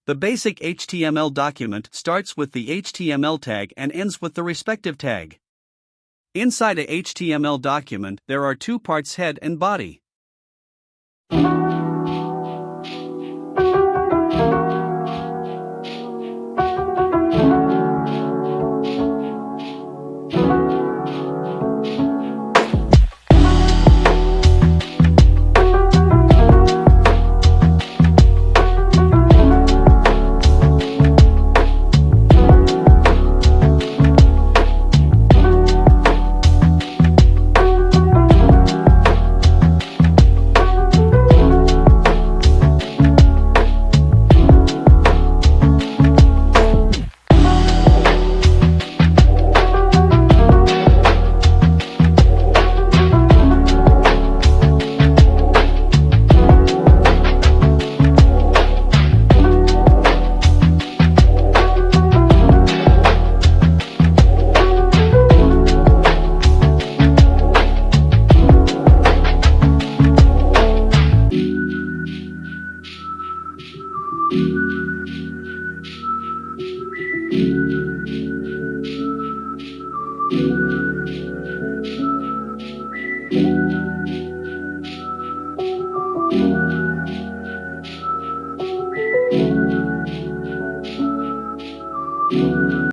The basic HTML document starts with the HTML tag and ends with the respective tag. Inside a HTML document, there are two parts: head and body.